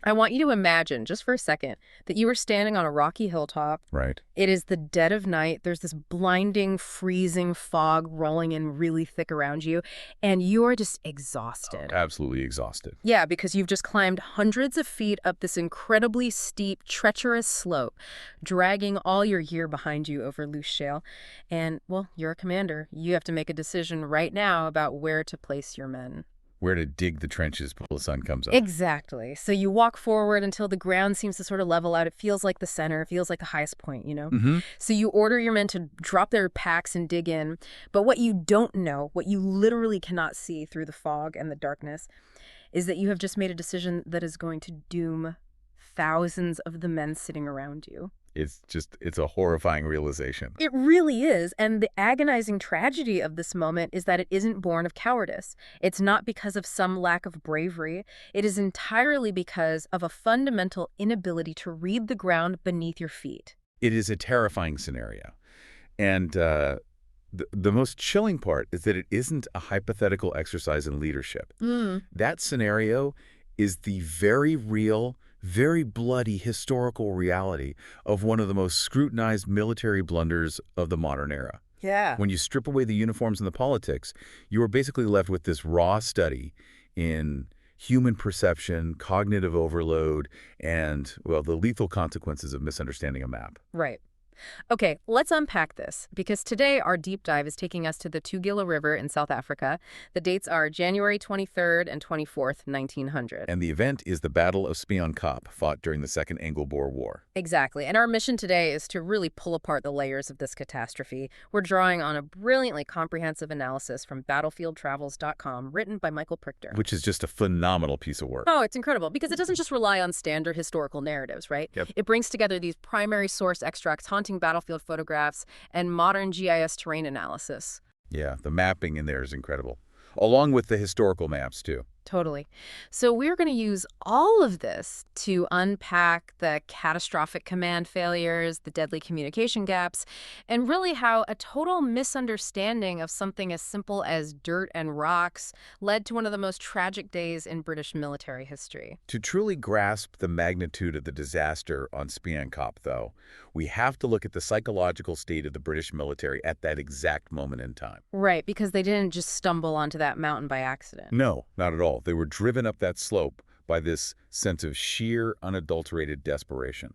I want you to imagine, just for a second, that you are standing on a rocky hilltop. Right. It is the dead of night. There's this blinding, freezing fog rolling in really thick around you, and you are just exhausted. Absolutely exhausted. Yeah, because you've just climbed hundreds of feet up this incredibly steep, treacherous slope, dragging all your gear behind you over loose shale. And, well, you're a commander. You have to make a decision right now about where to place your men. Where to dig the trenches before the sun comes up. Exactly. So you walk forward until the ground seems to sort of level out. It feels like the center. It feels like the highest point, you know? Mm-hmm. So you order your men to drop their packs and dig in. But what you don't know, what you literally cannot see through the fog and the darkness, is that you have just made a decision that is going to doom thousands of the men sitting around you. It's a horrifying realization. It really is. And the agonizing tragedy of this moment is that it isn't born of cowardice. It's not because of some lack of bravery. It is entirely because of a fundamental inability to read the ground beneath your feet. It is a terrifying scenario. And the most chilling part is that it isn't a hypothetical exercise in leadership. That scenario is the very real, very bloody historical reality of one of the most scrutinized military blunders of the modern era. Yeah. When you strip away the uniforms and the politics, you are basically left with this raw study in human perception, cognitive overload, and, well, the lethal consequences of misunderstanding a map. Right. Okay, let's unpack this, because today our deep dive is taking us to the Tugela River in South Africa. The dates are January 23rd and 24th, 1900. And the event is the Battle of Spion Kop, fought during the Second Anglo-Boer War. Exactly, and our mission today is to really pull apart the layers of this catastrophe. We're drawing on a brilliantly comprehensive analysis from battlefieldtravels.com, written by Michael Prichter. Which is just a phenomenal piece of work. Oh, it's incredible, because it doesn't just rely on standard historical narratives, right? Yep. It brings together these primary source extracts, haunting battlefield photographs, and modern GIS terrain analysis. Yeah, the mapping in there is incredible, along with the historical maps, too. Totally. So we're going to use all of this to unpack the catastrophic command failures, the deadly communication gaps, and really how a total misunderstanding of something as simple as dirt and rocks led to one of the most tragic days in British military history. To truly grasp the magnitude of the disaster on Spion Kop, though, we have to look at the psychological state of the British military at that exact moment in time. Right, because they didn't just stumble onto that mountain by accident. No, not at all. They were driven up that slope by this sense of sheer, unadulterated desperation.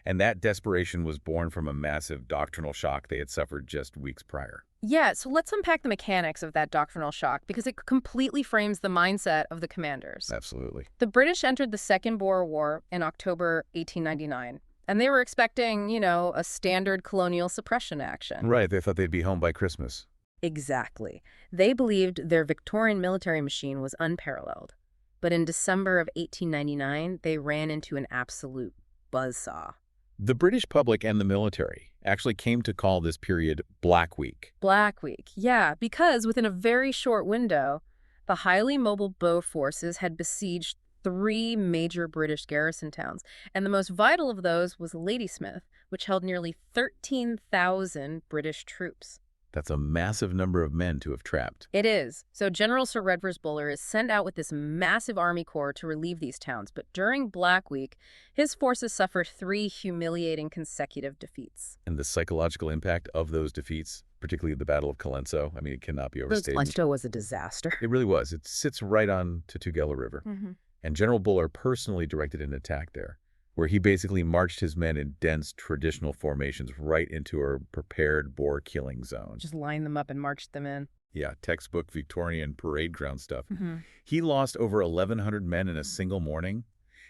And that desperation was born from a massive doctrinal shock they had suffered just weeks prior. Yeah, so let's unpack the mechanics of that doctrinal shock, because it completely frames the mindset of the commanders. Absolutely. The British entered the Second Boer War in October 1899. And they were expecting, a standard colonial suppression action. Right, they thought they'd be home by Christmas. Exactly. They believed their Victorian military machine was unparalleled. But in December of 1899, they ran into an absolute buzzsaw. The British public and the military actually came to call this period Black Week. Black Week, yeah, because within a very short window, the highly mobile Boer forces had besieged 3 major British garrison towns, and the most vital of those was Ladysmith, which held nearly 13,000 British troops. That's a massive number of men to have trapped. It is. So General Sir Redvers Buller is sent out with this massive army corps to relieve these towns, but during Black Week, his forces suffered 3 humiliating consecutive defeats. And the psychological impact of those defeats, particularly the Battle of Colenso, it cannot be overstated. Colenso was a disaster. It really was. It sits right on to Tugela River. Mm-hmm. And General Buller personally directed an attack there, where he basically marched his men in dense traditional formations right into a prepared Boer killing zone. Just lined them up and marched them in. Yeah, textbook Victorian parade ground stuff. Mm-hmm. He lost over 1,100 men in a single morning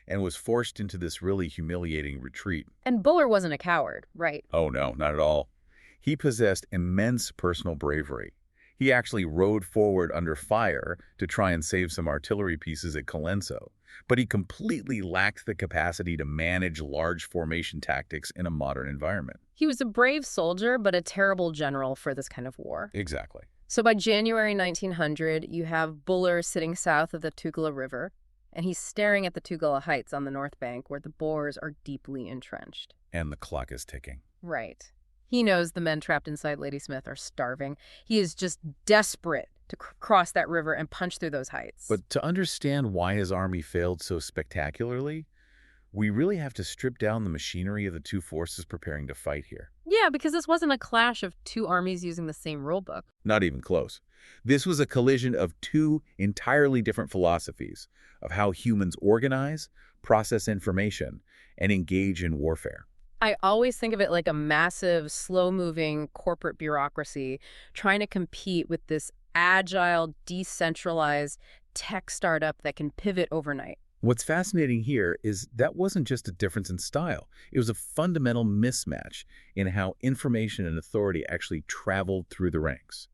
and was forced into this really humiliating retreat. And Buller wasn't a coward, right? Oh, no, not at all. He possessed immense personal bravery. He actually rode forward under fire to try and save some artillery pieces at Colenso, but he completely lacked the capacity to manage large formation tactics in a modern environment. He was a brave soldier, but a terrible general for this kind of war. Exactly. So by January 1900, you have Buller sitting south of the Tugela River, and he's staring at the Tugela Heights on the north bank where the Boers are deeply entrenched. And the clock is ticking. Right. He knows the men trapped inside Ladysmith are starving. He is just desperate to cross that river and punch through those heights. But to understand why his army failed so spectacularly, we really have to strip down the machinery of the two forces preparing to fight here. Yeah, because this wasn't a clash of two armies using the same rulebook. Not even close. This was a collision of two entirely different philosophies of how humans organize, process information, and engage in warfare. I always think of it like a massive, slow-moving corporate bureaucracy trying to compete with this agile, decentralized tech startup that can pivot overnight. What's fascinating here is that wasn't just a difference in style. It was a fundamental mismatch in how information and authority actually traveled through the ranks.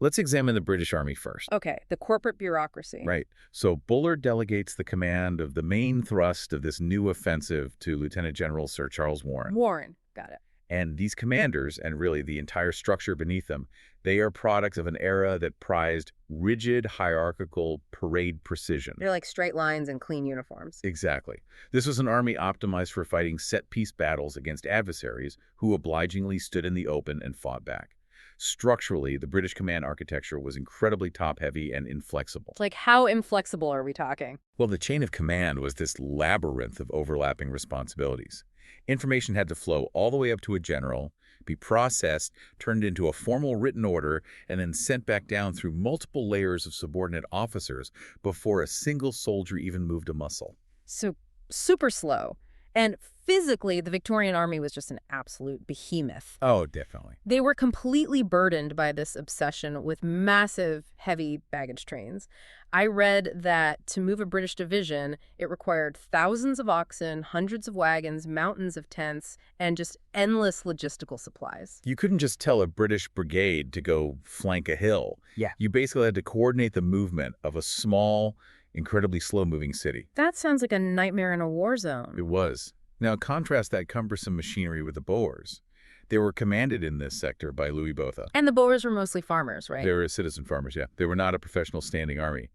Let's examine the British Army first. Okay, the corporate bureaucracy. Right. So Bullard delegates the command of the main thrust of this new offensive to Lieutenant General Sir Charles Warren. Warren, got it. And these commanders, and really the entire structure beneath them, they are products of an era that prized rigid, hierarchical parade precision. They're like straight lines and clean uniforms. Exactly. This was an army optimized for fighting set-piece battles against adversaries who obligingly stood in the open and fought back. Structurally, the British command architecture was incredibly top-heavy and inflexible. Like, how inflexible are we talking? Well, the chain of command was this labyrinth of overlapping responsibilities. Information had to flow all the way up to a general, be processed, turned into a formal written order, and then sent back down through multiple layers of subordinate officers before a single soldier even moved a muscle. So, super slow. And physically, the Victorian Army was just an absolute behemoth. Oh, definitely. They were completely burdened by this obsession with massive, heavy baggage trains. I read that to move a British division, it required thousands of oxen, hundreds of wagons, mountains of tents, and just endless logistical supplies. You couldn't just tell a British brigade to go flank a hill. Yeah. You basically had to coordinate the movement of a small, incredibly slow-moving city. That sounds like a nightmare in a war zone. It was. Now, contrast that cumbersome machinery with the Boers. They were commanded in this sector by Louis Botha. And the Boers were mostly farmers, right? They were citizen farmers, yeah. They were not a professional standing army.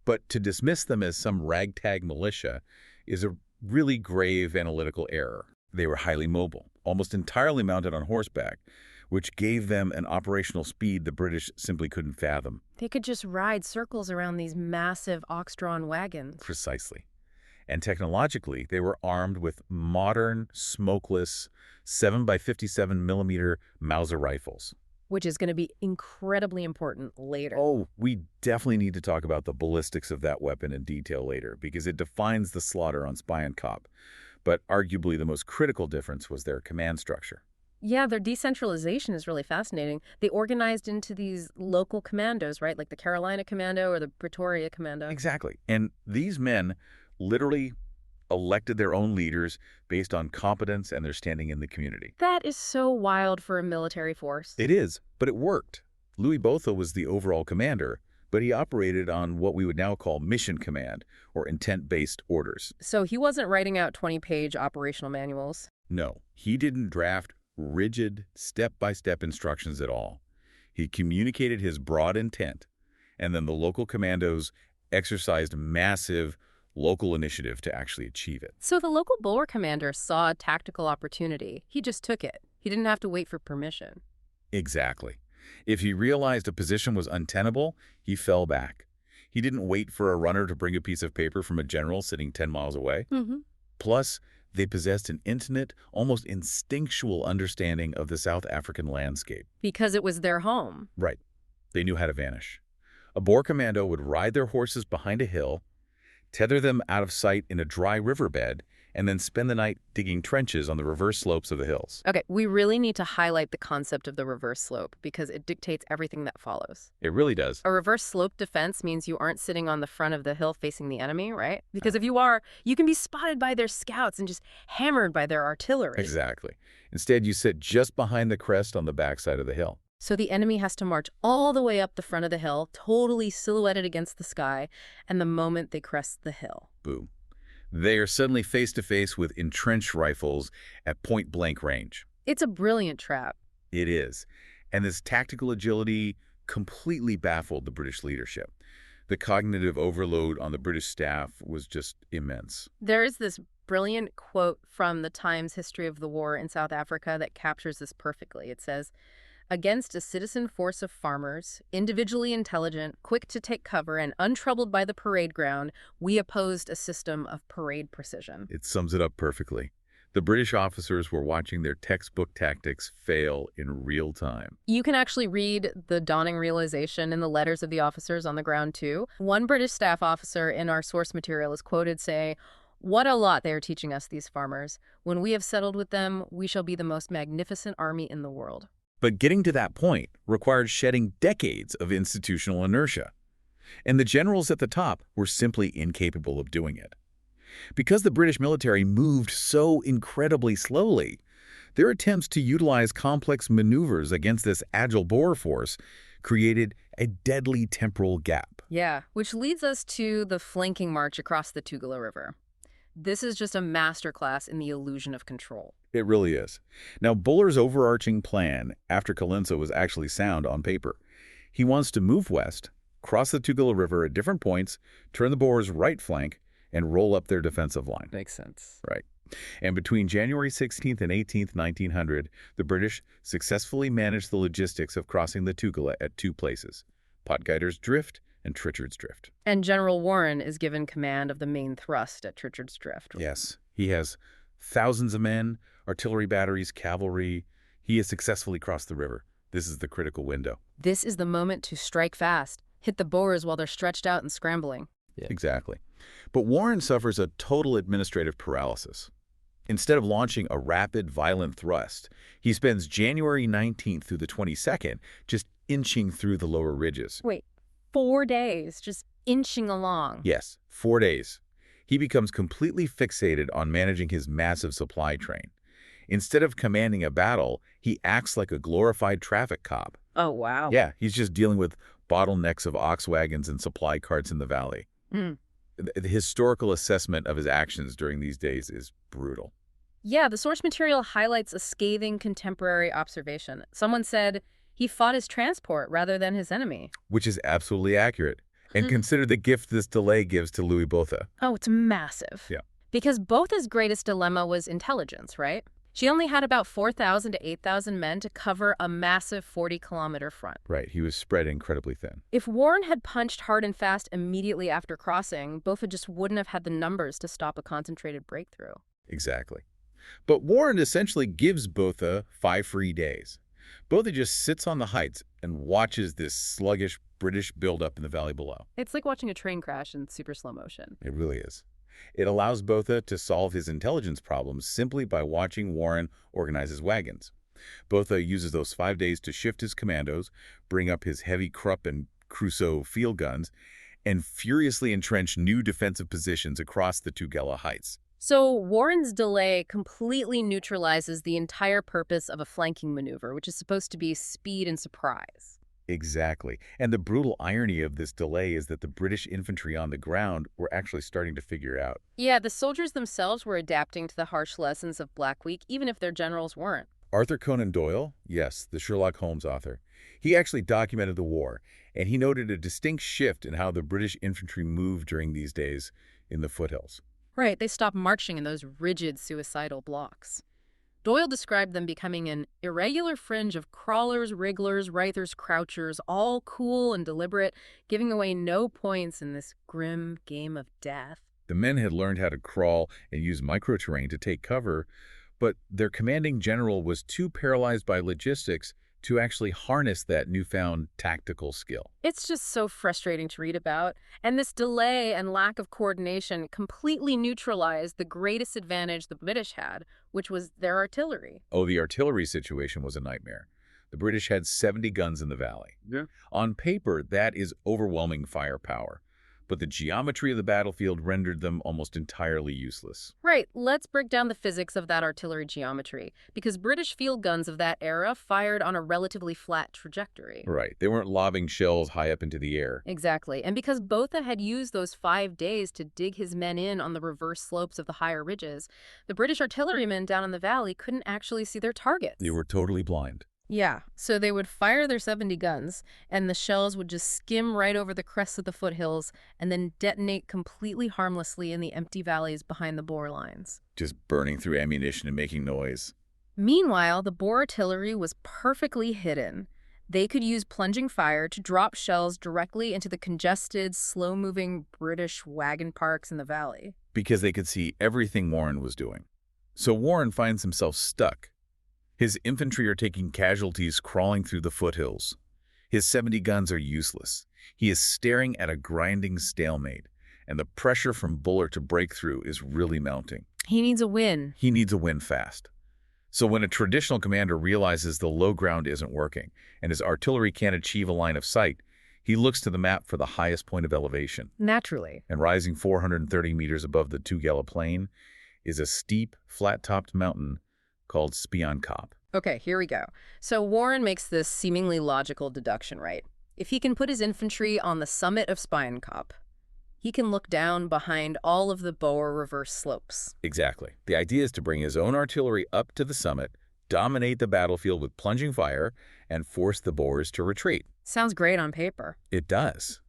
But to dismiss them as some ragtag militia is a really grave analytical error. They were highly mobile, almost entirely mounted on horseback, which gave them an operational speed the British simply couldn't fathom. They could just ride circles around these massive ox-drawn wagons. Precisely. And technologically, they were armed with modern, smokeless 7x57mm Mauser rifles. Which is going to be incredibly important later. Oh, we definitely need to talk about the ballistics of that weapon in detail later, because it defines the slaughter on Spion Kop. But arguably the most critical difference was their command structure. Yeah, their decentralization is really fascinating. They organized into these local commandos, right? Like the Carolina Commando or the Pretoria Commando. Exactly. And these men literally elected their own leaders based on competence and their standing in the community. That is so wild for a military force. It is, but it worked. Louis Botha was the overall commander, but he operated on what we would now call mission command, or intent-based orders. So he wasn't writing out 20-page operational manuals? No, he didn't draft rigid, step-by-step instructions at all. He communicated his broad intent, and then the local commandos exercised massive local initiative to actually achieve it. So the local Boer commander saw a tactical opportunity. He just took it. He didn't have to wait for permission. Exactly. If he realized a position was untenable, he fell back. He didn't wait for a runner to bring a piece of paper from a general sitting 10 miles away. Plus, they possessed an intimate, almost instinctual understanding of the South African landscape. Because it was their home. Right. They knew how to vanish. A Boer commando would ride their horses behind a hill, tether them out of sight in a dry riverbed, and then spend the night digging trenches on the reverse slopes of the hills. Okay, we really need to highlight the concept of the reverse slope because it dictates everything that follows. It really does. A reverse slope defense means you aren't sitting on the front of the hill facing the enemy, right? Because if you are, you can be spotted by their scouts and just hammered by their artillery. Exactly. Instead, you sit just behind the crest on the backside of the hill. So the enemy has to march all the way up the front of the hill, totally silhouetted against the sky, and the moment they crest the hill, boom, they are suddenly face-to-face with entrenched rifles at point-blank range. It's a brilliant trap. It is. And this tactical agility completely baffled the British leadership. The cognitive overload on the British staff was just immense. There is this brilliant quote from the Times History of the War in South Africa that captures this perfectly. It says, "Against a citizen force of farmers, individually intelligent, quick to take cover, and untroubled by the parade ground, we opposed a system of parade precision." It sums it up perfectly. The British officers were watching their textbook tactics fail in real time. You can actually read the dawning realization in the letters of the officers on the ground, too. One British staff officer in our source material is quoted saying, "What a lot they are teaching us, these farmers. When we have settled with them, we shall be the most magnificent army in the world." But getting to that point required shedding decades of institutional inertia. And the generals at the top were simply incapable of doing it. Because the British military moved so incredibly slowly, their attempts to utilize complex maneuvers against this agile Boer force created a deadly temporal gap. Yeah, which leads us to the flanking march across the Tugela River. This is just a masterclass in the illusion of control. It really is. Now, Buller's overarching plan after Colenso was actually sound on paper. He wants to move west, cross the Tugela River at different points, turn the Boers' right flank, and roll up their defensive line. Makes sense. Right. And between January 16th and 18th, 1900, the British successfully managed the logistics of crossing the Tugela at two places, Potgieter's Drift and Trichards Drift. And General Warren is given command of the main thrust at Trichards Drift. Yes, he has thousands of men, artillery batteries, cavalry. He has successfully crossed the river. This is the critical window. This is the moment to strike fast, hit the Boers while they're stretched out and scrambling. Yeah. Exactly. But Warren suffers a total administrative paralysis. Instead of launching a rapid, violent thrust, he spends January 19th through the 22nd just inching through the lower ridges. Wait, 4 days, just inching along. Yes, 4 days. He becomes completely fixated on managing his massive supply train. Instead of commanding a battle, he acts like a glorified traffic cop. Oh, wow. Yeah, he's just dealing with bottlenecks of ox wagons and supply carts in the valley. The historical assessment of his actions during these days is brutal. Yeah, the source material highlights a scathing contemporary observation. Someone said he fought his transport rather than his enemy. Which is absolutely accurate. And consider the gift this delay gives to Louis Botha. Oh, it's massive. Yeah. Because Botha's greatest dilemma was intelligence, right? She only had about 4,000 to 8,000 men to cover a massive 40-kilometer front. Right, he was spread incredibly thin. If Warren had punched hard and fast immediately after crossing, Botha just wouldn't have had the numbers to stop a concentrated breakthrough. Exactly. But Warren essentially gives Botha 5 free days. Botha just sits on the heights and watches this sluggish British buildup in the valley below. It's like watching a train crash in super slow motion. It really is. It allows Botha to solve his intelligence problems simply by watching Warren organize his wagons. Botha uses those 5 days to shift his commandos, bring up his heavy Krupp and Crusoe field guns, and furiously entrench new defensive positions across the Tugela Heights. So Warren's delay completely neutralizes the entire purpose of a flanking maneuver, which is supposed to be speed and surprise. Exactly. And the brutal irony of this delay is that the British infantry on the ground were actually starting to figure out. Yeah, the soldiers themselves were adapting to the harsh lessons of Black Week, even if their generals weren't. Arthur Conan Doyle, yes, the Sherlock Holmes author, he actually documented the war, and he noted a distinct shift in how the British infantry moved during these days in the foothills. Right, they stopped marching in those rigid, suicidal blocks. Doyle described them becoming an irregular fringe of crawlers, wrigglers, writhers, crouchers, all cool and deliberate, giving away no points in this grim game of death. The men had learned how to crawl and use microterrain to take cover, but their commanding general was too paralyzed by logistics to actually harness that newfound tactical skill. It's just so frustrating to read about. And this delay and lack of coordination completely neutralized the greatest advantage the British had, which was their artillery. Oh, the artillery situation was a nightmare. The British had 70 guns in the valley. Yeah. On paper, that is overwhelming firepower. But the geometry of the battlefield rendered them almost entirely useless. Right, let's break down the physics of that artillery geometry, because British field guns of that era fired on a relatively flat trajectory. Right, they weren't lobbing shells high up into the air. Exactly, and because Botha had used those 5 days to dig his men in on the reverse slopes of the higher ridges, the British artillerymen down in the valley couldn't actually see their targets. They were totally blind. Yeah, so they would fire their 70 guns, and the shells would just skim right over the crests of the foothills and then detonate completely harmlessly in the empty valleys behind the Boer lines. Just burning through ammunition and making noise. Meanwhile, the Boer artillery was perfectly hidden. They could use plunging fire to drop shells directly into the congested, slow-moving British wagon parks in the valley. Because they could see everything Warren was doing. So Warren finds himself stuck. His infantry are taking casualties crawling through the foothills. His 70 guns are useless. He is staring at a grinding stalemate, and the pressure from Buller to break through is really mounting. He needs a win. He needs a win fast. So when a traditional commander realizes the low ground isn't working and his artillery can't achieve a line of sight, he looks to the map for the highest point of elevation. Naturally. And rising 430 meters above the Tugela plain is a steep, flat-topped mountain called Spion Kop. Okay, here we go. So Warren makes this seemingly logical deduction, right? If he can put his infantry on the summit of Spion Kop, he can look down behind all of the Boer reverse slopes. Exactly. The idea is to bring his own artillery up to the summit, dominate the battlefield with plunging fire, and force the Boers to retreat. Sounds great on paper. It does.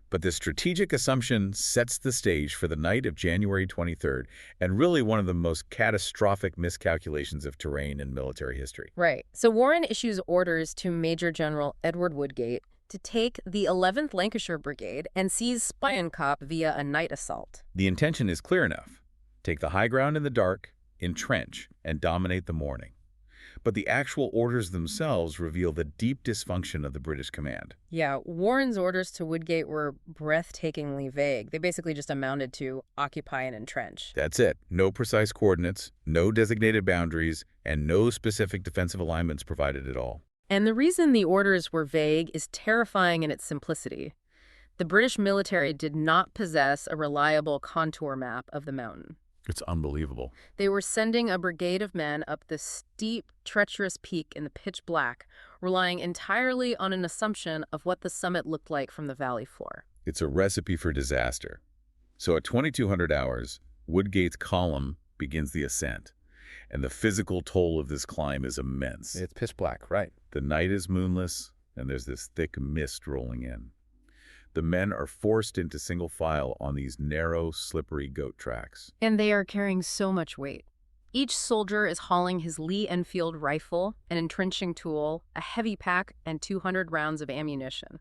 But this strategic assumption sets the stage for the night of January 23rd, and really one of the most catastrophic miscalculations of terrain in military history. Right. So Warren issues orders to Major General Edward Woodgate to take the 11th Lancashire Brigade and seize Spion Kop via a night assault. The intention is clear enough. Take the high ground in the dark, entrench, and dominate the morning. But the actual orders themselves reveal the deep dysfunction of the British command. Yeah, Warren's orders to Woodgate were breathtakingly vague. They basically just amounted to occupy and entrench. That's it. No precise coordinates, no designated boundaries, and no specific defensive alignments provided at all. And the reason the orders were vague is terrifying in its simplicity. The British military did not possess a reliable contour map of the mountain. It's unbelievable. They were sending a brigade of men up the steep, treacherous peak in the pitch black, relying entirely on an assumption of what the summit looked like from the valley floor. It's a recipe for disaster. So at 2200 hours, Woodgate's column begins the ascent. And the physical toll of this climb is immense. It's pitch black, right? The night is moonless, and there's this thick mist rolling in. The men are forced into single file on these narrow, slippery goat tracks. And they are carrying so much weight. Each soldier is hauling his Lee Enfield rifle, an entrenching tool, a heavy pack, and 200 rounds of ammunition.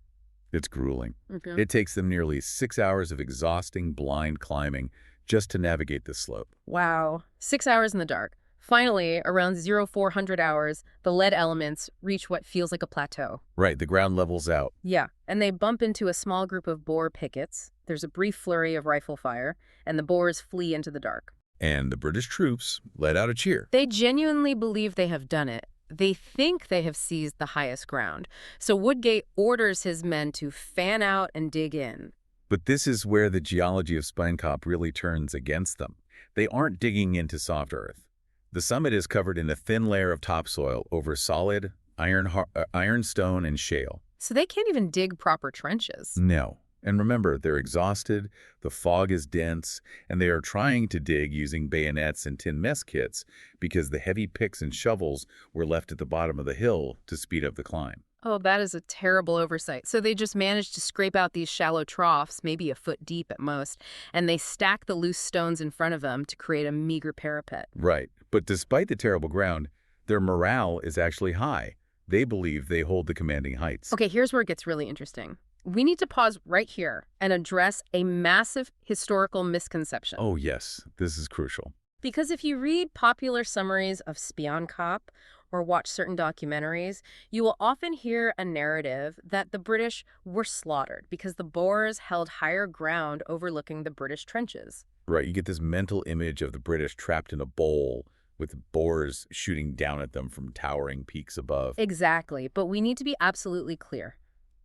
It's grueling. Okay. It takes them nearly 6 hours of exhausting, blind climbing just to navigate this slope. Wow. 6 hours in the dark. Finally, around 0400 hours, the lead elements reach what feels like a plateau. Right, the ground levels out. Yeah, and they bump into a small group of Boer pickets. There's a brief flurry of rifle fire, and the Boers flee into the dark. And the British troops let out a cheer. They genuinely believe they have done it. They think they have seized the highest ground. So Woodgate orders his men to fan out and dig in. But this is where the geology of Spion Kop really turns against them. They aren't digging into soft earth. The summit is covered in a thin layer of topsoil over solid ironstone and shale. So they can't even dig proper trenches. No. And remember, they're exhausted, the fog is dense, and they are trying to dig using bayonets and tin mess kits because the heavy picks and shovels were left at the bottom of the hill to speed up the climb. Oh, that is a terrible oversight. So they just managed to scrape out these shallow troughs, maybe a foot deep at most, and they stack the loose stones in front of them to create a meager parapet. Right. But despite the terrible ground, their morale is actually high. They believe they hold the commanding heights. Okay, here's where it gets really interesting. We need to pause right here and address a massive historical misconception. Oh, yes. This is crucial. Because if you read popular summaries of Spion Kop or watch certain documentaries, you will often hear a narrative that the British were slaughtered because the Boers held higher ground overlooking the British trenches. Right. You get this mental image of the British trapped in a bowl with Boers shooting down at them from towering peaks above. Exactly. But we need to be absolutely clear.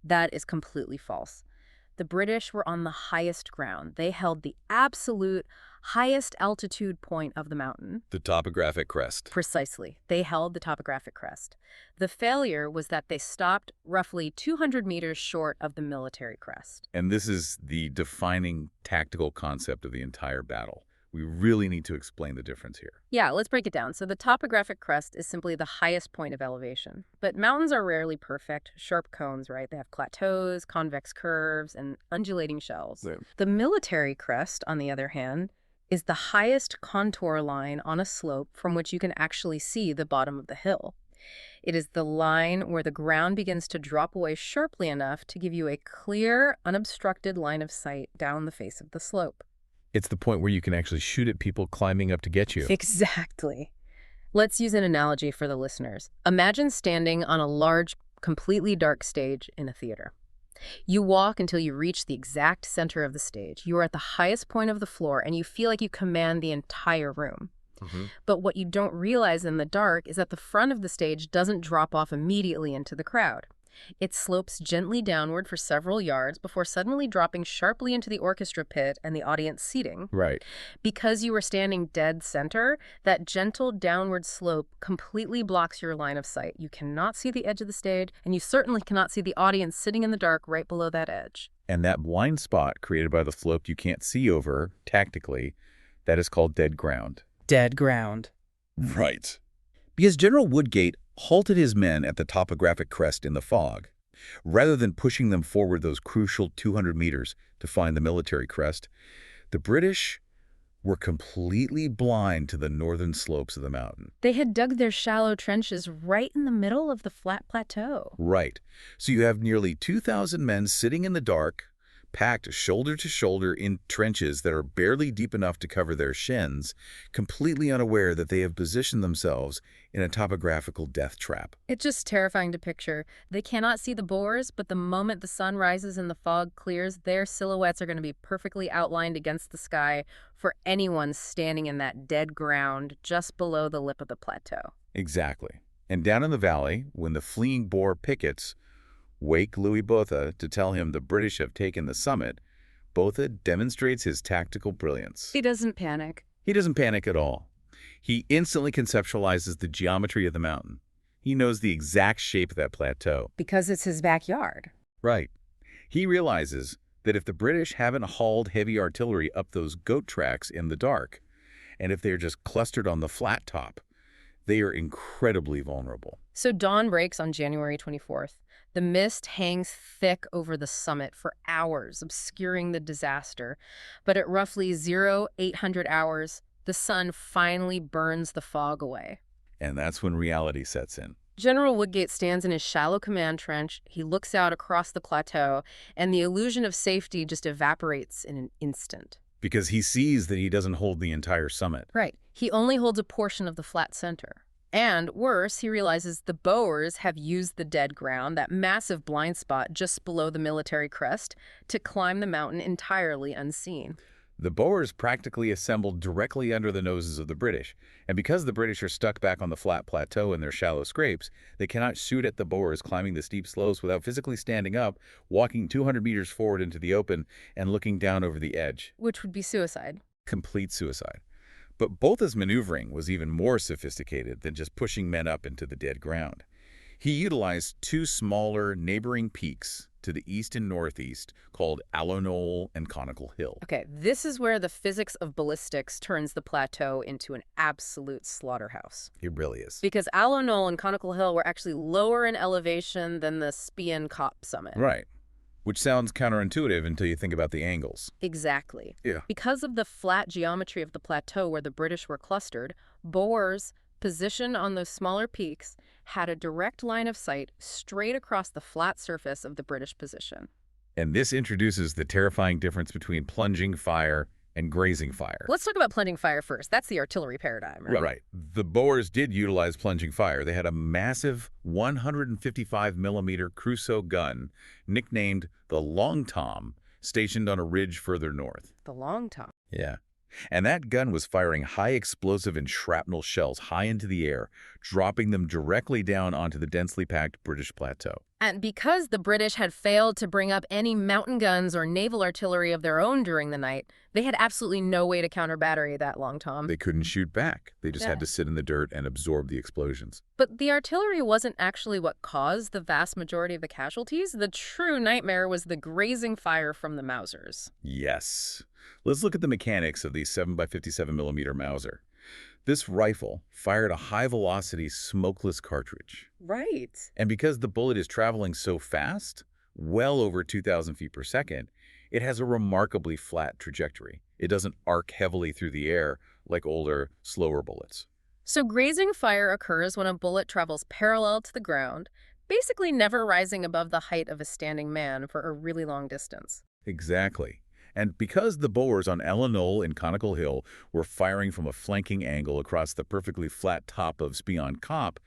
That is completely false. The British were on the highest ground. They held the absolute highest altitude point of the mountain. The topographic crest. Precisely. They held the topographic crest. The failure was that they stopped roughly 200 meters short of the military crest. And this is the defining tactical concept of the entire battle. We really need to explain the difference here. Yeah, let's break it down. So the topographic crest is simply the highest point of elevation. But mountains are rarely perfect, sharp cones, right? They have plateaus, convex curves, and undulating shells. Right. The military crest, on the other hand, is the highest contour line on a slope from which you can actually see the bottom of the hill. It is the line where the ground begins to drop away sharply enough to give you a clear, unobstructed line of sight down the face of the slope. It's the point where you can actually shoot at people climbing up to get you. Exactly. Let's use an analogy for the listeners. Imagine standing on a large, completely dark stage in a theater. You walk until you reach the exact center of the stage. You are at the highest point of the floor, and you feel like you command the entire room. But what you don't realize in the dark is that the front of the stage doesn't drop off immediately into the crowd. It slopes gently downward for several yards before suddenly dropping sharply into the orchestra pit and the audience seating. Right. Because you were standing dead center, that gentle downward slope completely blocks your line of sight. You cannot see the edge of the stage, and you certainly cannot see the audience sitting in the dark right below that edge. And that blind spot created by the slope you can't see over, tactically, that is called dead ground. Dead ground. Right. Because General Woodgate halted his men at the topographic crest in the fog. Rather than pushing them forward those crucial 200 meters to find the military crest, the British were completely blind to the northern slopes of the mountain. They had dug their shallow trenches right in the middle of the flat plateau. Right. So you have nearly 2,000 men sitting in the dark, packed shoulder to shoulder in trenches that are barely deep enough to cover their shins, completely unaware that they have positioned themselves in a topographical death trap. It's just terrifying to picture. They cannot see the Boers, but the moment the sun rises and the fog clears, their silhouettes are going to be perfectly outlined against the sky for anyone standing in that dead ground just below the lip of the plateau. Exactly. And down in the valley, when the fleeing Boer pickets wake Louis Botha to tell him the British have taken the summit, Botha demonstrates his tactical brilliance. He doesn't panic. He doesn't panic at all. He instantly conceptualizes the geometry of the mountain. He knows the exact shape of that plateau. Because it's his backyard. Right. He realizes that if the British haven't hauled heavy artillery up those goat tracks in the dark, and if they're just clustered on the flat top, they are incredibly vulnerable. So dawn breaks on January 24th. The mist hangs thick over the summit for hours, obscuring the disaster. But at roughly 0800 hours, the sun finally burns the fog away. And that's when reality sets in. General Woodgate stands in his shallow command trench. He looks out across the plateau, and the illusion of safety just evaporates in an instant. Because he sees that he doesn't hold the entire summit. Right. He only holds a portion of the flat center. And worse, he realizes the Boers have used the dead ground, that massive blind spot just below the military crest, to climb the mountain entirely unseen. The Boers practically assembled directly under the noses of the British, and because the British are stuck back on the flat plateau in their shallow scrapes, they cannot shoot at the Boers climbing the steep slopes without physically standing up, walking 200 meters forward into the open, and looking down over the edge. Which would be suicide. Complete suicide. But Botha's maneuvering was even more sophisticated than just pushing men up into the dead ground. He utilized two smaller neighboring peaks to the east and northeast called Aloe Knoll and Conical Hill. Okay, this is where the physics of ballistics turns the plateau into an absolute slaughterhouse. It really is. Because Aloe Knoll and Conical Hill were actually lower in elevation than the Spion Kop summit. Right. Which sounds counterintuitive until you think about the angles. Exactly. Yeah. Because of the flat geometry of the plateau where the British were clustered, Boers, positioned on those smaller peaks, had a direct line of sight straight across the flat surface of the British position. And this introduces the terrifying difference between plunging fire and grazing fire. Let's talk about plunging fire first. That's the artillery paradigm, right? Right. The Boers did utilize plunging fire. They had a massive 155-millimeter Crusoe gun, nicknamed the Long Tom, stationed on a ridge further north. The Long Tom. Yeah. And that gun was firing high explosive and shrapnel shells high into the air, dropping them directly down onto the densely packed British plateau. And because the British had failed to bring up any mountain guns or naval artillery of their own during the night, they had absolutely no way to counter battery that long, Tom. They couldn't shoot back. They just Yeah. had to sit in the dirt and absorb the explosions. But the artillery wasn't actually what caused the vast majority of the casualties. The true nightmare was the grazing fire from the Mausers. Yes. Let's look at the mechanics of the 7x57mm Mauser. This rifle fired a high-velocity, smokeless cartridge. Right. And because the bullet is traveling so fast, well over 2,000 feet per second, it has a remarkably flat trajectory. It doesn't arc heavily through the air like older, slower bullets. So grazing fire occurs when a bullet travels parallel to the ground, basically never rising above the height of a standing man for a really long distance. Exactly. And because the Boers on Ella Knoll in Conical Hill were firing from a flanking angle across the perfectly flat top of Spion Kop,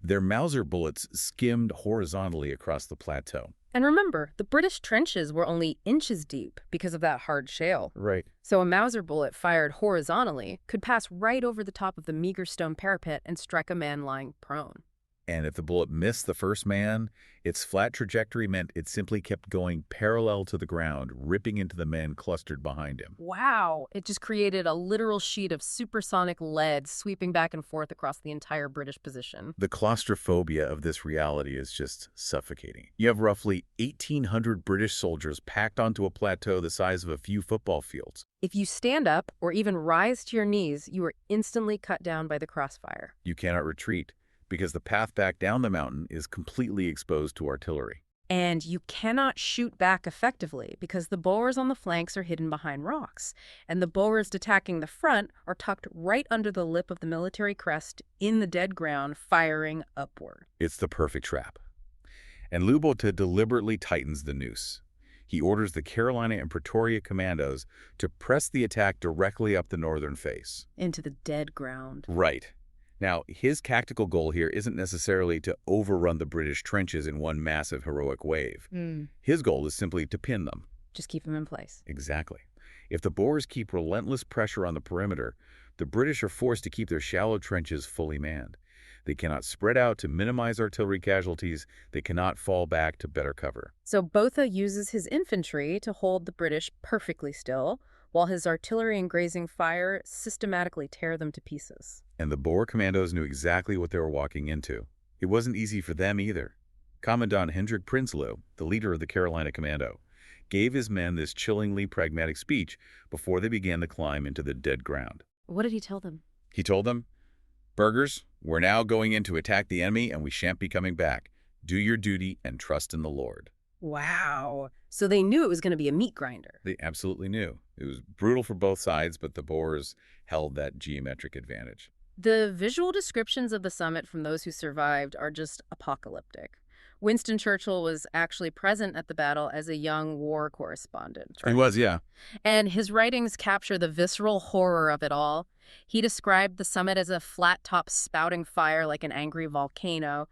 their Mauser bullets skimmed horizontally across the plateau. And remember, the British trenches were only inches deep because of that hard shale. Right. So a Mauser bullet fired horizontally could pass right over the top of the meager stone parapet and strike a man lying prone. And if the bullet missed the first man, its flat trajectory meant it simply kept going parallel to the ground, ripping into the men clustered behind him. Wow! It just created a literal sheet of supersonic lead sweeping back and forth across the entire British position. The claustrophobia of this reality is just suffocating. You have roughly 1,800 British soldiers packed onto a plateau the size of a few football fields. If you stand up or even rise to your knees, you are instantly cut down by the crossfire. You cannot retreat, because the path back down the mountain is completely exposed to artillery. And you cannot shoot back effectively because the Boers on the flanks are hidden behind rocks, and the Boers attacking the front are tucked right under the lip of the military crest in the dead ground, firing upward. It's the perfect trap. And Lubota deliberately tightens the noose. He orders the Carolina and Pretoria commandos to press the attack directly up the northern face. Into the dead ground. Right. Now, his tactical goal here isn't necessarily to overrun the British trenches in one massive heroic wave. His goal is simply to pin them. Just keep them in place. Exactly. If the Boers keep relentless pressure on the perimeter, the British are forced to keep their shallow trenches fully manned. They cannot spread out to minimize artillery casualties. They cannot fall back to better cover. So Botha uses his infantry to hold the British perfectly still, while his artillery and grazing fire systematically tear them to pieces. And the Boer commandos knew exactly what they were walking into. It wasn't easy for them either. Commandant Hendrik Prinsloo, the leader of the Carolina Commando, gave his men this chillingly pragmatic speech before they began the climb into the dead ground. What did he tell them? He told them, "Burghers, we're now going in to attack the enemy and we shan't be coming back. Do your duty and trust in the Lord." Wow. So they knew it was going to be a meat grinder. They absolutely knew. It was brutal for both sides, but the Boers held that geometric advantage. The visual descriptions of the summit from those who survived are just apocalyptic. Winston Churchill was actually present at the battle as a young war correspondent. He was, yeah. And his writings capture the visceral horror of it all. He described the summit as a flat top spouting fire like an angry volcano,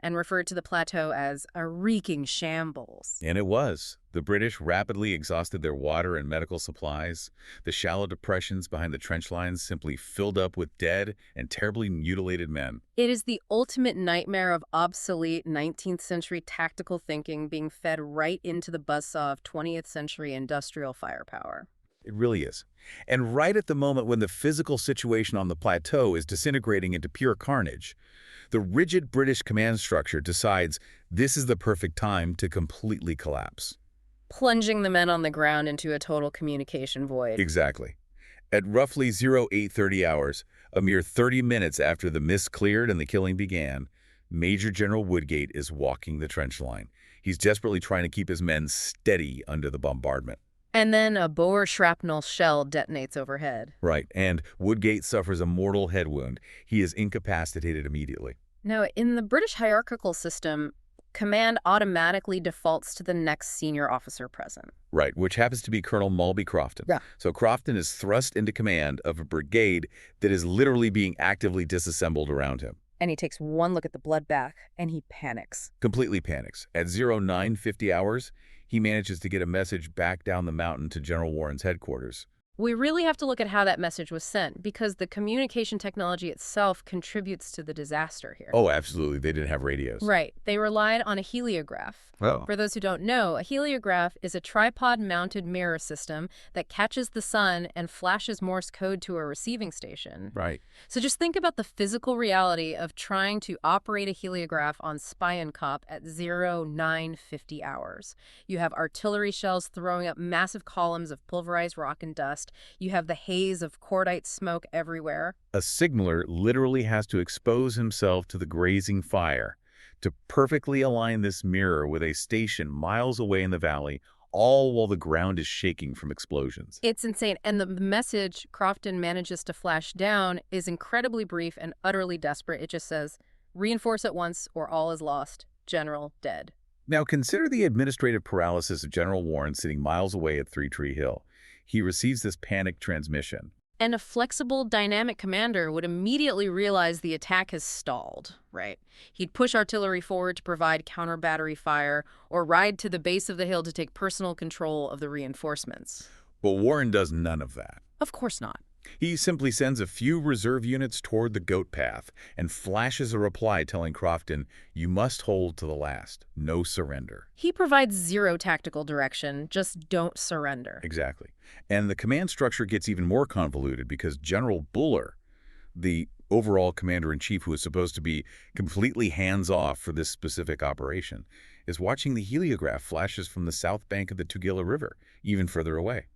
and referred to the plateau as a reeking shambles. And it was. The British rapidly exhausted their water and medical supplies. The shallow depressions behind the trench lines simply filled up with dead and terribly mutilated men. It is the ultimate nightmare of obsolete 19th century tactical thinking being fed right into the buzzsaw of 20th century industrial firepower. It really is. And right at the moment when the physical situation on the plateau is disintegrating into pure carnage, the rigid British command structure decides this is the perfect time to completely collapse. Plunging the men on the ground into a total communication void. Exactly. At roughly 0830 hours, a mere 30 minutes after the mist cleared and the killing began, Major General Woodgate is walking the trench line. He's desperately trying to keep his men steady under the bombardment. And then a Boer shrapnel shell detonates overhead. Right, and Woodgate suffers a mortal head wound. He is incapacitated immediately. Now, in the British hierarchical system, command automatically defaults to the next senior officer present. Right, which happens to be Colonel Mulby Crofton. Yeah. So Crofton is thrust into command of a brigade that is literally being actively disassembled around him. And he takes one look at the bloodbath, and he panics. Completely panics. At 0950 hours, he manages to get a message back down the mountain to General Warren's headquarters. We really have to look at how that message was sent, because the communication technology itself contributes to the disaster here. Oh, absolutely. They didn't have radios. Right. They relied on a heliograph. Oh. For those who don't know, a heliograph is a tripod-mounted mirror system that catches the sun and flashes Morse code to a receiving station. Right. So just think about the physical reality of trying to operate a heliograph on Spion Kop at 0950 hours. You have artillery shells throwing up massive columns of pulverized rock and dust. You have the haze of cordite smoke everywhere. A signaler literally has to expose himself to the grazing fire to perfectly align this mirror with a station miles away in the valley, all while the ground is shaking from explosions. It's insane. And the message Crofton manages to flash down is incredibly brief and utterly desperate. It just says, "Reinforce at once or all is lost. General dead." Now consider the administrative paralysis of General Warren sitting miles away at Three Tree Hill. He receives this panicked transmission. And a flexible, dynamic commander would immediately realize the attack has stalled, right? He'd push artillery forward to provide counter-battery fire or ride to the base of the hill to take personal control of the reinforcements. But Warren does none of that. Of course not. He simply sends a few reserve units toward the goat path and flashes a reply telling Crofton, "You must hold to the last. No surrender." He provides zero tactical direction, just don't surrender. Exactly. And the command structure gets even more convoluted because General Buller, the overall commander-in-chief who is supposed to be completely hands-off for this specific operation, is watching the heliograph flashes from the south bank of the Tugela River, even further away.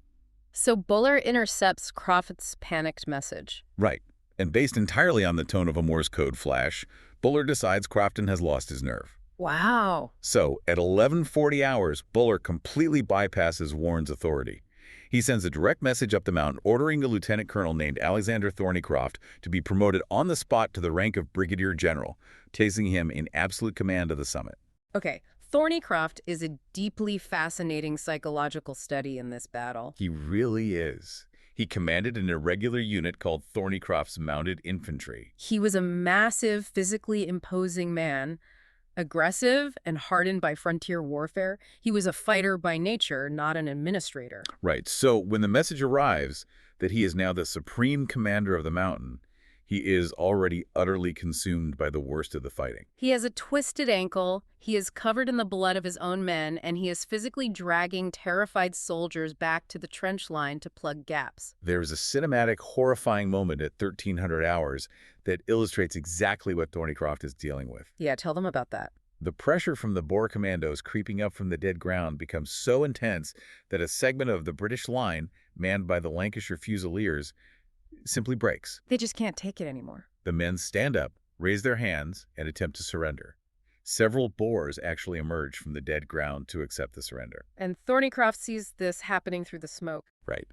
So Buller intercepts Crofton's panicked message. Right. And based entirely on the tone of a Morse code flash, Buller decides Crofton has lost his nerve. Wow. So, at 11:40 hours, Buller completely bypasses Warren's authority. He sends a direct message up the mountain ordering a lieutenant colonel named Alexander Thornycroft to be promoted on the spot to the rank of brigadier general, placing him in absolute command of the summit. Okay, Thornycroft is a deeply fascinating psychological study in this battle. He really is. He commanded an irregular unit called Thornycroft's Mounted Infantry. He was a massive, physically imposing man, aggressive and hardened by frontier warfare. He was a fighter by nature, not an administrator. Right, so when the message arrives that he is now the supreme commander of the mountain, he is already utterly consumed by the worst of the fighting. He has a twisted ankle, he is covered in the blood of his own men, and he is physically dragging terrified soldiers back to the trench line to plug gaps. There is a cinematic, horrifying moment at 1300 hours that illustrates exactly what Thornycroft is dealing with. Yeah, tell them about that. The pressure from the Boer commandos creeping up from the dead ground becomes so intense that a segment of the British line, manned by the Lancashire Fusiliers, simply breaks. They just can't take it anymore. The men stand up, raise their hands, and attempt to surrender. Several Boers actually emerge from the dead ground to accept the surrender. And Thornycroft sees this happening through the smoke. Right.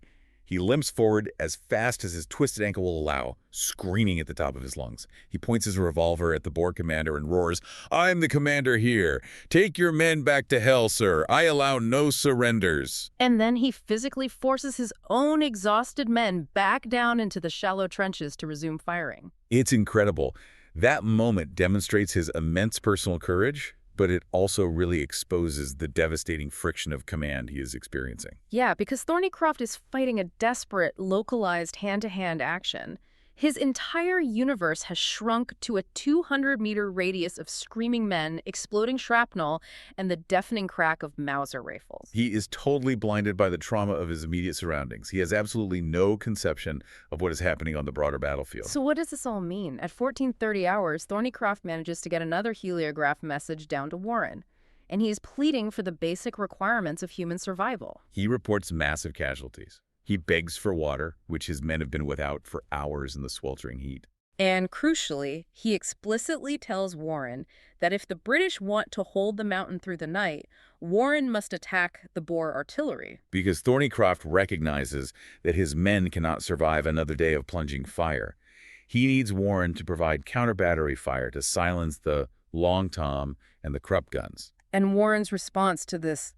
He limps forward as fast as his twisted ankle will allow, screaming at the top of his lungs. He points his revolver at the Boer commander and roars, "I'm the commander here. Take your men back to hell, sir. I allow no surrenders." And then he physically forces his own exhausted men back down into the shallow trenches to resume firing. It's incredible. That moment demonstrates his immense personal courage, but it also really exposes the devastating friction of command he is experiencing. Yeah, because Thornycroft is fighting a desperate, localized hand-to-hand action. His entire universe has shrunk to a 200-meter radius of screaming men, exploding shrapnel, and the deafening crack of Mauser rifles. He is totally blinded by the trauma of his immediate surroundings. He has absolutely no conception of what is happening on the broader battlefield. So what does this all mean? At 1430 hours, Thornycroft manages to get another heliograph message down to Warren, and he is pleading for the basic requirements of human survival. He reports massive casualties. He begs for water, which his men have been without for hours in the sweltering heat. And crucially, he explicitly tells Warren that if the British want to hold the mountain through the night, Warren must attack the Boer artillery. Because Thornycroft recognizes that his men cannot survive another day of plunging fire. He needs Warren to provide counter-battery fire to silence the Long Tom and the Krupp guns. And Warren's response to this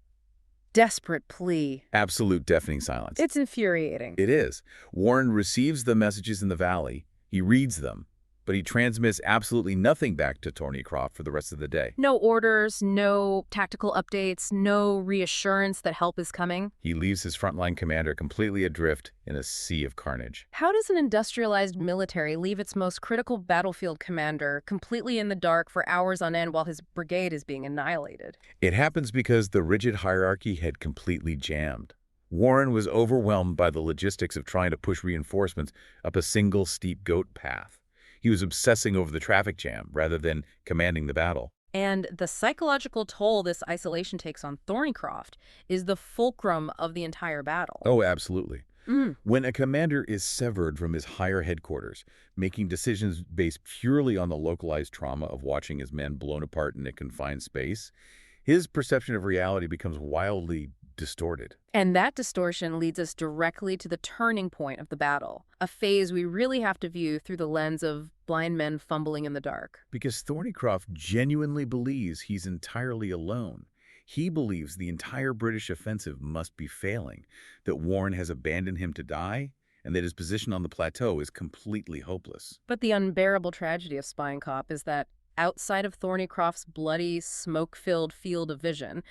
desperate plea. Absolute deafening silence. It's infuriating. It is. Warren receives the messages in the valley. He reads them. but he transmits absolutely nothing back to Thornycroft for the rest of the day. No orders, no tactical updates, no reassurance that help is coming. He leaves his frontline commander completely adrift in a sea of carnage. How does an industrialized military leave its most critical battlefield commander completely in the dark for hours on end while his brigade is being annihilated? It happens because the rigid hierarchy had completely jammed. Warren was overwhelmed by the logistics of trying to push reinforcements up a single steep goat path. He was obsessing over the traffic jam rather than commanding the battle. And the psychological toll this isolation takes on Thornycroft is the fulcrum of the entire battle. Oh, absolutely. Mm. When a commander is severed from his higher headquarters, making decisions based purely on the localized trauma of watching his men blown apart in a confined space, his perception of reality becomes wildly distorted. And that distortion leads us directly to the turning point of the battle, a phase we really have to view through the lens of blind men fumbling in the dark. Because Thornycroft genuinely believes he's entirely alone. He believes the entire British offensive must be failing, that Warren has abandoned him to die, and that his position on the plateau is completely hopeless. But the unbearable tragedy of Spion Kop is that outside of Thornycroft's bloody, smoke-filled field of vision,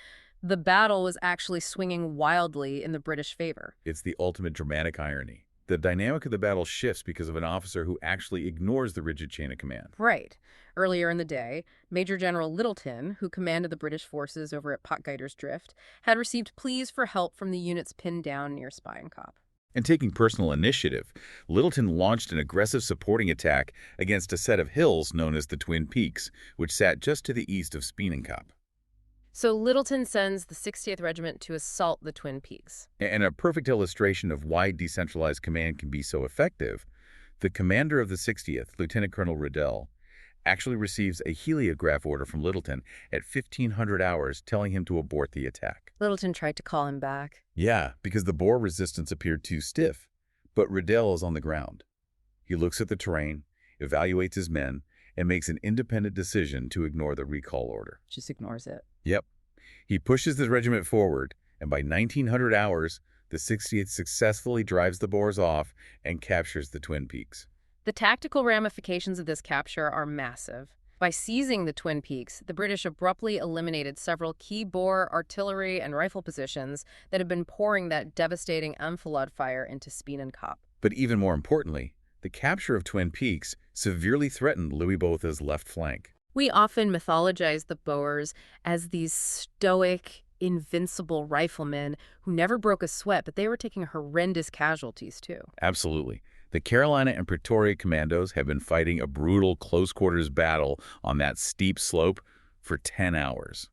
the battle was actually swinging wildly in the British favor. It's the ultimate dramatic irony. The dynamic of the battle shifts because of an officer who actually ignores the rigid chain of command. Right. Earlier in the day, Major General Littleton, who commanded the British forces over at Potgieter's Drift, had received pleas for help from the units pinned down near Spion Kop. And taking personal initiative, Littleton launched an aggressive supporting attack against a set of hills known as the Twin Peaks, which sat just to the east of Spion Kop. So Littleton sends the 60th Regiment to assault the Twin Peaks. And a perfect illustration of why decentralized command can be so effective, the commander of the 60th, Lieutenant Colonel Riddell, actually receives a heliograph order from Littleton at 1500 hours telling him to abort the attack. Littleton tried to call him back. Yeah, because the Boer resistance appeared too stiff, but Riddell is on the ground. He looks at the terrain, evaluates his men, and makes an independent decision to ignore the recall order. Just ignores it. Yep. He pushes the regiment forward, and by 1900 hours, the 60th successfully drives the Boers off and captures the Twin Peaks. The tactical ramifications of this capture are massive. By seizing the Twin Peaks, the British abruptly eliminated several key Boer artillery and rifle positions that had been pouring that devastating enfilade fire into Spion Kop. But even more importantly, the capture of Twin Peaks severely threatened Louis Botha's left flank. We often mythologize the Boers as these stoic, invincible riflemen who never broke a sweat, but they were taking horrendous casualties too. Absolutely. The Carolina and Pretoria commandos have been fighting a brutal close-quarters battle on that steep slope for 10 hours.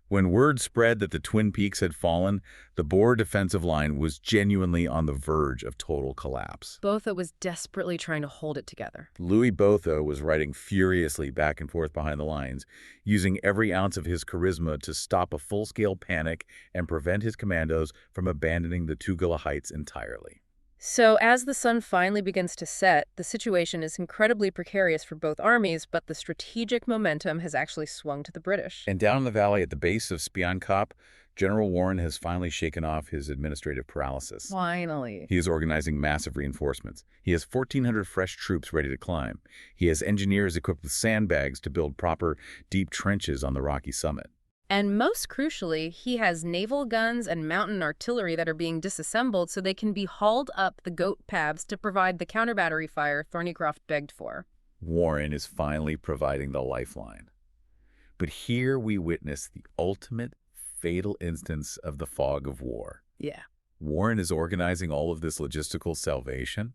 When word spread that the Twin Peaks had fallen, the Boer defensive line was genuinely on the verge of total collapse. Botha was desperately trying to hold it together. Louis Botha was riding furiously back and forth behind the lines, using every ounce of his charisma to stop a full-scale panic and prevent his commandos from abandoning the Tugela Heights entirely. So as the sun finally begins to set, the situation is incredibly precarious for both armies, but the strategic momentum has actually swung to the British. And down in the valley at the base of Spion Kop, General Warren has finally shaken off his administrative paralysis. Finally. He is organizing massive reinforcements. He has 1,400 fresh troops ready to climb. He has engineers equipped with sandbags to build proper, deep trenches on the rocky summit. And most crucially, he has naval guns and mountain artillery that are being disassembled so they can be hauled up the goat paths to provide the counter-battery fire Thornycroft begged for. Warren is finally providing the lifeline. But here we witness the ultimate fatal instance of the fog of war. Yeah. Warren is organizing all of this logistical salvation,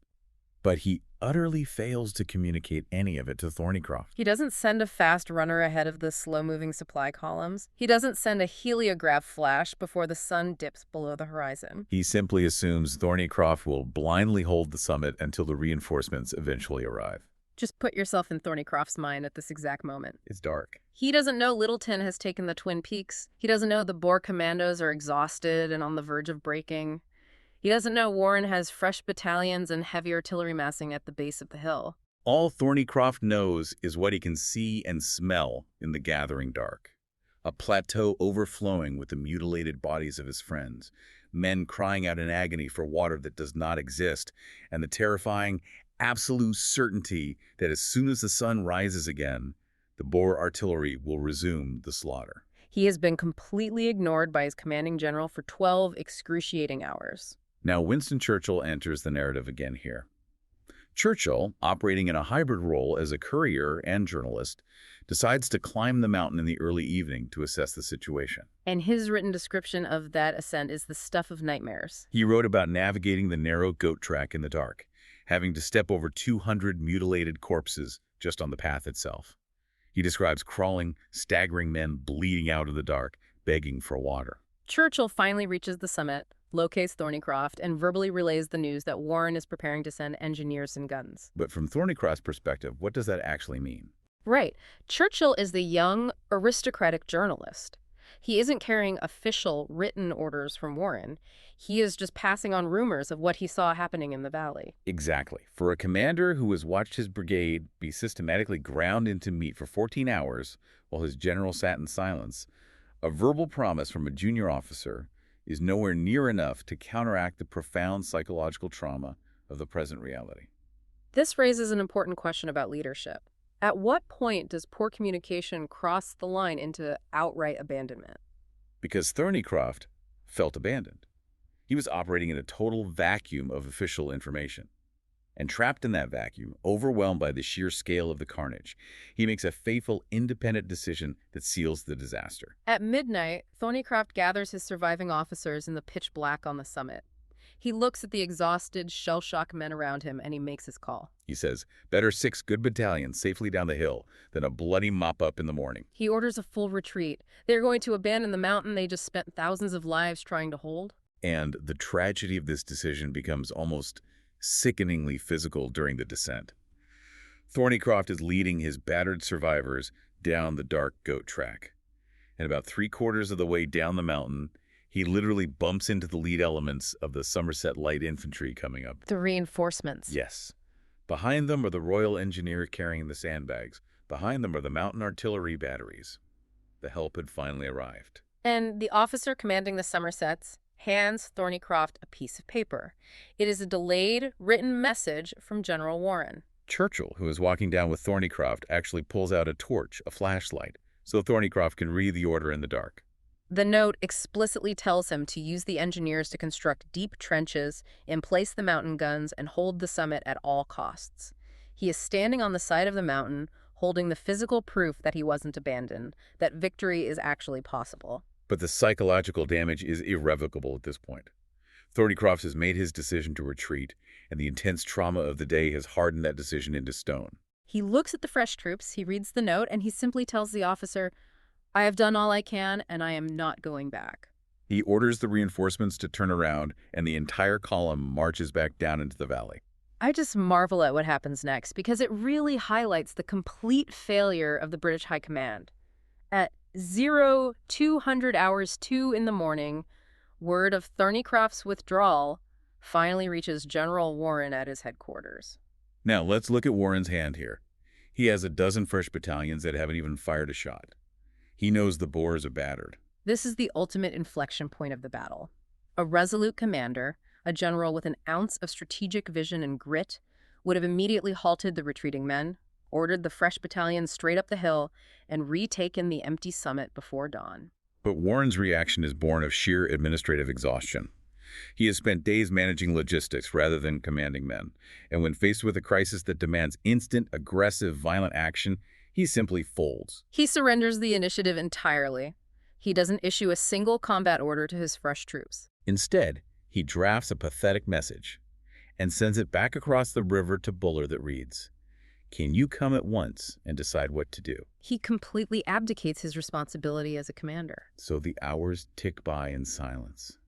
but he utterly fails to communicate any of it to Thornycroft. He doesn't send a fast runner ahead of the slow-moving supply columns. He doesn't send a heliograph flash before the sun dips below the horizon. He simply assumes Thornycroft will blindly hold the summit until the reinforcements eventually arrive. Just put yourself in Thornycroft's mind at this exact moment. It's dark. He doesn't know Littleton has taken the Twin Peaks. He doesn't know the Boer commandos are exhausted and on the verge of breaking. He doesn't know Warren has fresh battalions and heavy artillery massing at the base of the hill. All Thornycroft knows is what he can see and smell in the gathering dark. A plateau overflowing with the mutilated bodies of his friends, men crying out in agony for water that does not exist, and the terrifying, absolute certainty that as soon as the sun rises again, the Boer artillery will resume the slaughter. He has been completely ignored by his commanding general for 12 excruciating hours. Now, Winston Churchill enters the narrative again here. Churchill, operating in a hybrid role as a courier and journalist, decides to climb the mountain in the early evening to assess the situation. And his written description of that ascent is the stuff of nightmares. He wrote about navigating the narrow goat track in the dark, having to step over 200 mutilated corpses just on the path itself. He describes crawling, staggering men bleeding out in the dark, begging for water. Churchill finally reaches the summit, locates Thornycroft, and verbally relays the news that Warren is preparing to send engineers and guns. But from Thornycroft's perspective, what does that actually mean? Right. Churchill is the young, aristocratic journalist. He isn't carrying official, written orders from Warren. He is just passing on rumors of what he saw happening in the valley. Exactly. For a commander who has watched his brigade be systematically ground into meat for 14 hours while his general sat in silence, a verbal promise from a junior officer is nowhere near enough to counteract the profound psychological trauma of the present reality. This raises an important question about leadership. At what point does poor communication cross the line into outright abandonment? Because Thornycroft felt abandoned. He was operating in a total vacuum of official information. And trapped in that vacuum, overwhelmed by the sheer scale of the carnage, he makes a fateful, independent decision that seals the disaster. At midnight, Thornycroft gathers his surviving officers in the pitch black on the summit. He looks at the exhausted, shell-shocked men around him, and he makes his call. He says, better 6 good battalions safely down the hill than a bloody mop-up in the morning. He orders a full retreat. They're going to abandon the mountain they just spent thousands of lives trying to hold. And the tragedy of this decision becomes almost sickeningly physical during the descent. Thornycroft is leading his battered survivors down the dark goat track. And about 3/4 of the way down the mountain, he literally bumps into the lead elements of the Somerset Light Infantry coming up. The reinforcements. Yes. Behind them are the Royal Engineers carrying the sandbags. Behind them are the mountain artillery batteries. The help had finally arrived. And the officer commanding the Somersets hands Thornycroft a piece of paper. It is a delayed, written message from General Warren. Churchill, who is walking down with Thornycroft, actually pulls out a torch, a flashlight, so Thornycroft can read the order in the dark. The note explicitly tells him to use the engineers to construct deep trenches, emplace the mountain guns, and hold the summit at all costs. He is standing on the side of the mountain, holding the physical proof that he wasn't abandoned, that victory is actually possible. But the psychological damage is irrevocable at this point. Thornycroft has made his decision to retreat, and the intense trauma of the day has hardened that decision into stone. He looks at the fresh troops, he reads the note, and he simply tells the officer, I have done all I can, and I am not going back. He orders the reinforcements to turn around, and the entire column marches back down into the valley. I just marvel at what happens next, because it really highlights the complete failure of the British High Command. At 0200 hours 2 in the morning, word of Thornycroft's withdrawal finally reaches General Warren at his headquarters. Now, let's look at Warren's hand here. He has a dozen fresh battalions that haven't even fired a shot. He knows the Boers are battered. This is the ultimate inflection point of the battle. A resolute commander, a general with an ounce of strategic vision and grit, would have immediately halted the retreating men, ordered the fresh battalions straight up the hill, and retaken the empty summit before dawn. But Warren's reaction is born of sheer administrative exhaustion. He has spent days managing logistics rather than commanding men, and when faced with a crisis that demands instant, aggressive, violent action, he simply folds. He surrenders the initiative entirely. He doesn't issue a single combat order to his fresh troops. Instead, he drafts a pathetic message and sends it back across the river to Buller that reads, "Can you come at once and decide what to do?" He completely abdicates his responsibility as a commander. So the hours tick by in silence.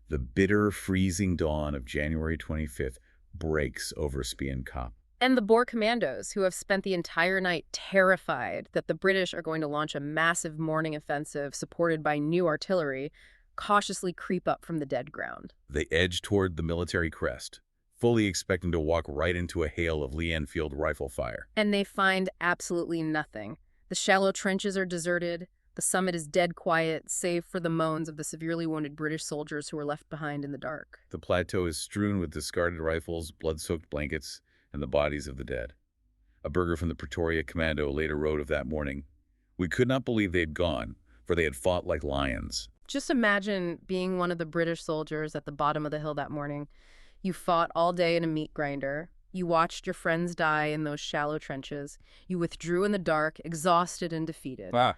The bitter, freezing dawn of January 25th breaks over Spion Kop. And the Boer commandos, who have spent the entire night terrified that the British are going to launch a massive morning offensive supported by new artillery, cautiously creep up from the dead ground. They edge toward the military crest, fully expecting to walk right into a hail of Lee-Enfield rifle fire. And they find absolutely nothing. The shallow trenches are deserted. The summit is dead quiet, save for the moans of the severely wounded British soldiers who were left behind in the dark. The plateau is strewn with discarded rifles, blood-soaked blankets, and the bodies of the dead. A burgher from the Pretoria Commando later wrote of that morning, "We could not believe they had gone, for they had fought like lions." Just imagine being one of the British soldiers at the bottom of the hill that morning. You fought all day in a meat grinder. You watched your friends die in those shallow trenches. You withdrew in the dark, exhausted and defeated. Wow.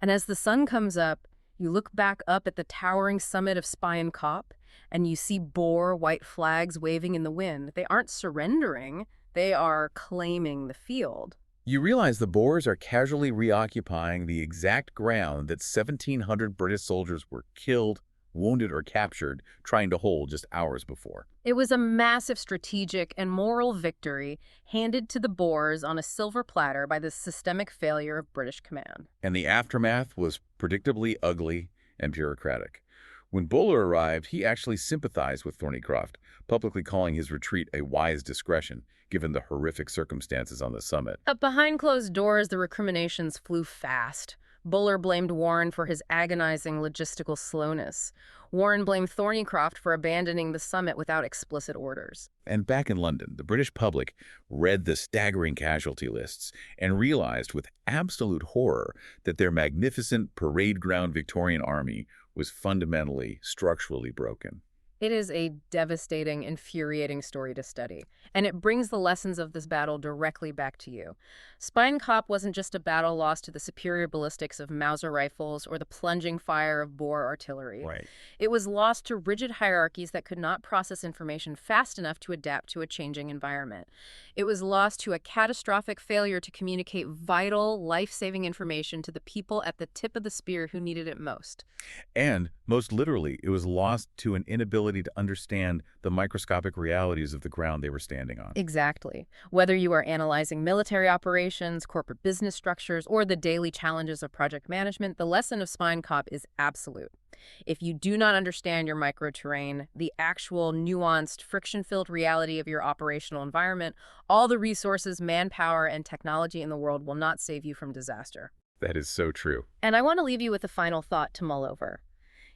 And as the sun comes up, you look back up at the towering summit of Spion Kop, and you see Boer white flags waving in the wind. They aren't surrendering, they are claiming the field. You realize the Boers are casually reoccupying the exact ground that 1,700 British soldiers were killed, wounded, or captured trying to hold just hours before. It was a massive strategic and moral victory handed to the Boers on a silver platter by the systemic failure of British command. And the aftermath was predictably ugly and bureaucratic. When Buller arrived, he actually sympathized with Thornycroft, publicly calling his retreat a wise discretion, given the horrific circumstances on the summit. Behind closed doors, the recriminations flew fast. Buller blamed Warren for his agonizing logistical slowness. Warren blamed Thornycroft for abandoning the summit without explicit orders. And back in London, the British public read the staggering casualty lists and realized with absolute horror that their magnificent parade ground Victorian army was fundamentally, structurally broken. It is a devastating, infuriating story to study, and it brings the lessons of this battle directly back to you. Spion Kop wasn't just a battle lost to the superior ballistics of Mauser rifles or the plunging fire of Boer artillery. Right. It was lost to rigid hierarchies that could not process information fast enough to adapt to a changing environment. It was lost to a catastrophic failure to communicate vital, life-saving information to the people at the tip of the spear who needed it most. And, most literally, it was lost to an inability to understand the microscopic realities of the ground they were standing on. Exactly. Whether you are analyzing military operations, corporate business structures, or the daily challenges of project management, the lesson of Spion Kop is absolute. If you do not understand your microterrain, the actual nuanced, friction-filled reality of your operational environment, all the resources, manpower, and technology in the world will not save you from disaster. That is so true. And I want to leave you with a final thought to mull over.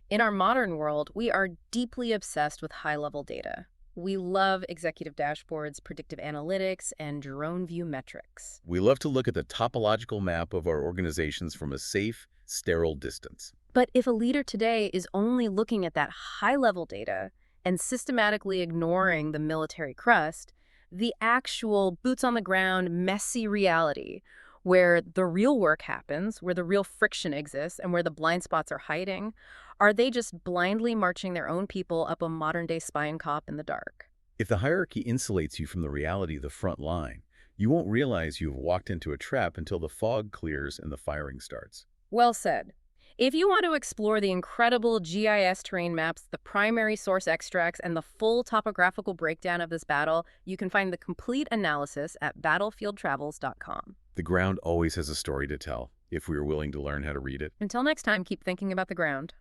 In our modern world, we are deeply obsessed with high-level data. We love executive dashboards, predictive analytics, and drone view metrics. We love to look at the topological map of our organizations from a safe, sterile distance. But if a leader today is only looking at that high-level data and systematically ignoring the military crest, the actual boots-on-the-ground, messy reality, where the real work happens, where the real friction exists, and where the blind spots are hiding, are they just blindly marching their own people up a modern-day Spion Kop in the dark? If the hierarchy insulates you from the reality of the front line, you won't realize you have walked into a trap until the fog clears and the firing starts. Well said. If you want to explore the incredible GIS terrain maps, the primary source extracts, and the full topographical breakdown of this battle, you can find the complete analysis at battlefieldtravels.com. The ground always has a story to tell, if we are willing to learn how to read it. Until next time, keep thinking about the ground.